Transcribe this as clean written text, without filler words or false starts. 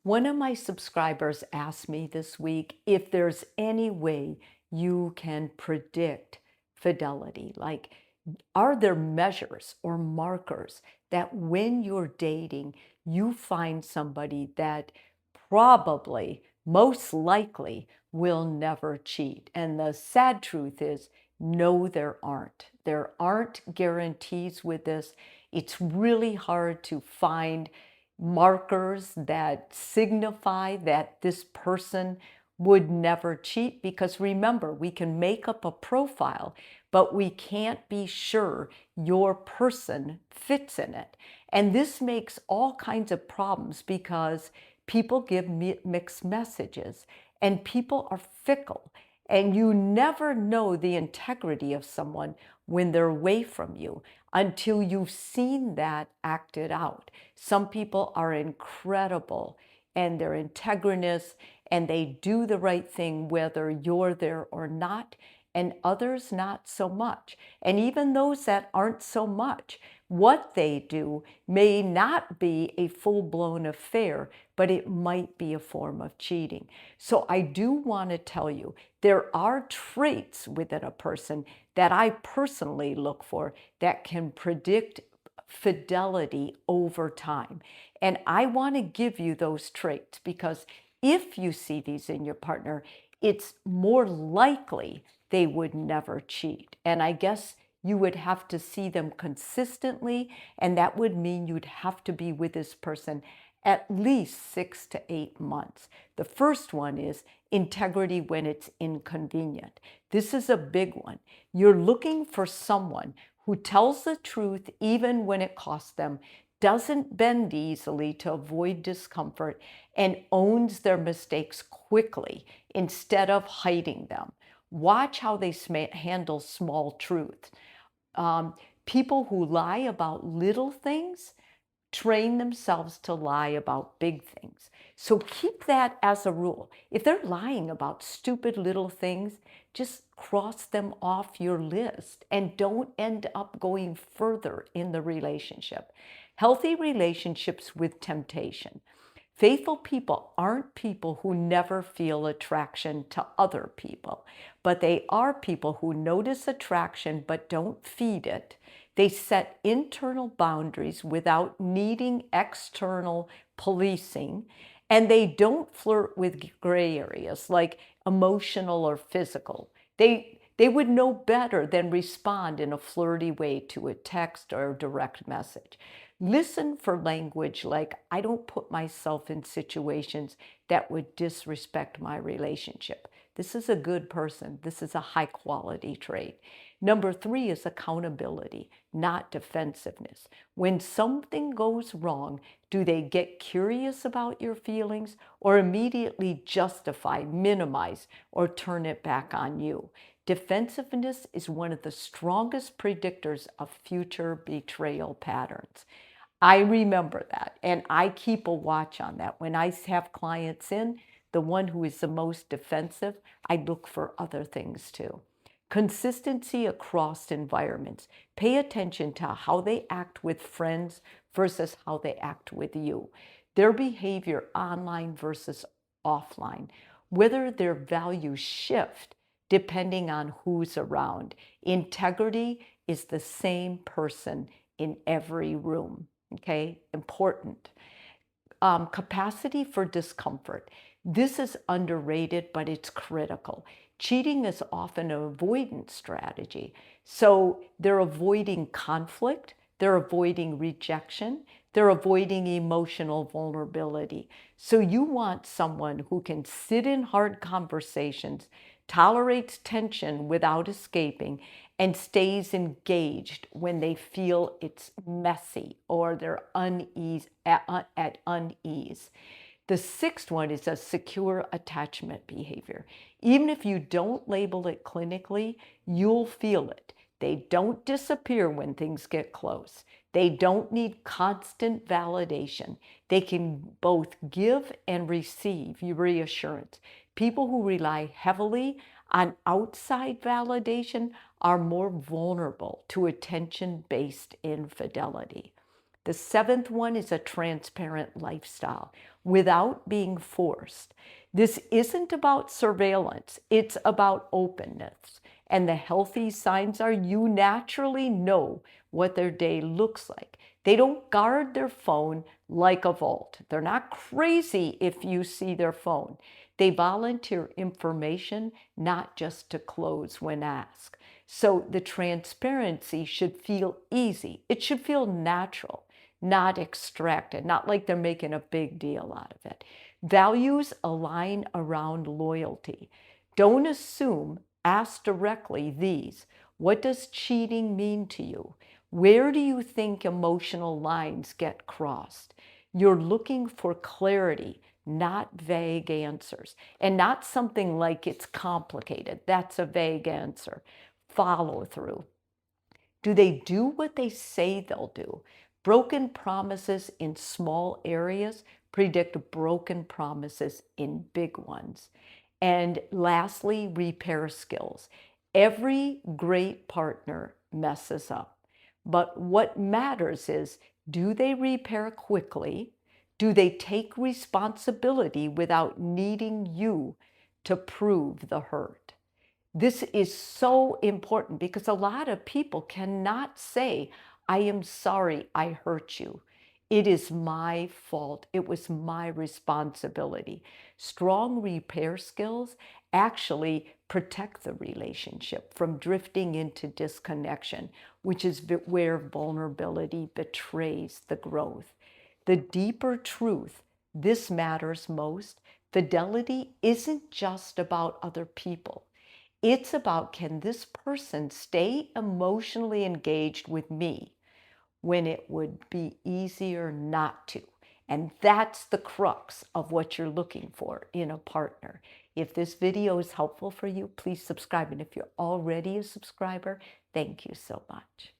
One of my subscribers asked me this week if there's any way you can predict fidelity. Like, are there measures or markers that when you're dating, you find somebody that probably, most likely, will never cheat? And the sad truth is, no, there aren't. There aren't guarantees with this. It's really hard to find markers that signify that this person would never cheat, because remember, we can make up a profile, but we can't be sure your person fits in it. And this makes all kinds of problems because people give mixed messages and people are fickle, and you never know the integrity of someone when they're away from you until you've seen that acted out. Some people are incredible and they're integritous and they do the right thing whether you're there or not, and others not so much. And even those that aren't so much, what they do may not be a full-blown affair, but it might be a form of cheating. So I do want to tell you, there are traits within a person that I personally look for that can predict fidelity over time. And I want to give you those traits because if you see these in your partner, it's more likely they would never cheat. And I guess you would have to see them consistently, and that would mean you'd have to be with this person at least 6 to 8 months. The first one is integrity when it's inconvenient. This is a big one. You're looking for someone who tells the truth even when it costs them, doesn't bend easily to avoid discomfort, and owns their mistakes quickly instead of hiding them. Watch how they handle small truths. People who lie about little things train themselves to lie about big things. So keep that as a rule. If they're lying about stupid little things, just cross them off your list and don't end up going further in the relationship. Healthy relationships with temptation. Faithful people aren't people who never feel attraction to other people, but they are people who notice attraction but don't feed it. They set internal boundaries without needing external policing, and they don't flirt with gray areas like emotional or physical. They would know better than respond in a flirty way to a text or a direct message. Listen for language like, I don't put myself in situations that would disrespect my relationship. This is a good person. This is a high quality trait. Number 3 is accountability, not defensiveness. When something goes wrong, do they get curious about your feelings or immediately justify, minimize, or turn it back on you? Defensiveness is one of the strongest predictors of future betrayal patterns. I remember that, and I keep a watch on that. When I have clients in, the one who is the most defensive, I look for other things too. Consistency across environments. Pay attention to how they act with friends versus how they act with you. Their behavior online versus offline. Whether their values shift depending on who's around. Integrity is the same person in every room. Okay, important. Capacity for discomfort. This is underrated, but it's critical. Cheating is often an avoidance strategy. So they're avoiding conflict, they're avoiding rejection, they're avoiding emotional vulnerability. So you want someone who can sit in hard conversations, tolerates tension without escaping, and stays engaged when they feel it's messy or they're at unease. The 6th one is a secure attachment behavior. Even if you don't label it clinically, you'll feel it. They don't disappear when things get close. They don't need constant validation. They can both give and receive reassurance. People who rely heavily on outside validation are more vulnerable to attention-based infidelity. The 7th one is a transparent lifestyle. without being forced. This isn't about surveillance, it's about openness. And the healthy signs are you naturally know what their day looks like. They don't guard their phone like a vault. They're not crazy if you see their phone. They volunteer information, not just to close when asked. So the transparency should feel easy. It should feel natural, not extracted, not like they're making a big deal out of it. Values align around loyalty. Don't assume, ask directly these. What does cheating mean to you? Where do you think emotional lines get crossed? You're looking for clarity, not vague answers, and not something like it's complicated. That's a vague answer. Follow through. Do they do what they say they'll do? Broken promises in small areas predict broken promises in big ones. And lastly, repair skills. Every great partner messes up. But what matters is, do they repair quickly? Do they take responsibility without needing you to prove the hurt? This is so important because a lot of people cannot say, I am sorry I hurt you. It is my fault. It was my responsibility. Strong repair skills actually protect the relationship from drifting into disconnection, which is where vulnerability betrays the growth. The deeper truth, this matters most. Fidelity isn't just about other people. It's about, can this person stay emotionally engaged with me when it would be easier not to? And that's the crux of what you're looking for in a partner. If this video is helpful for you, please subscribe. And if you're already a subscriber, thank you so much.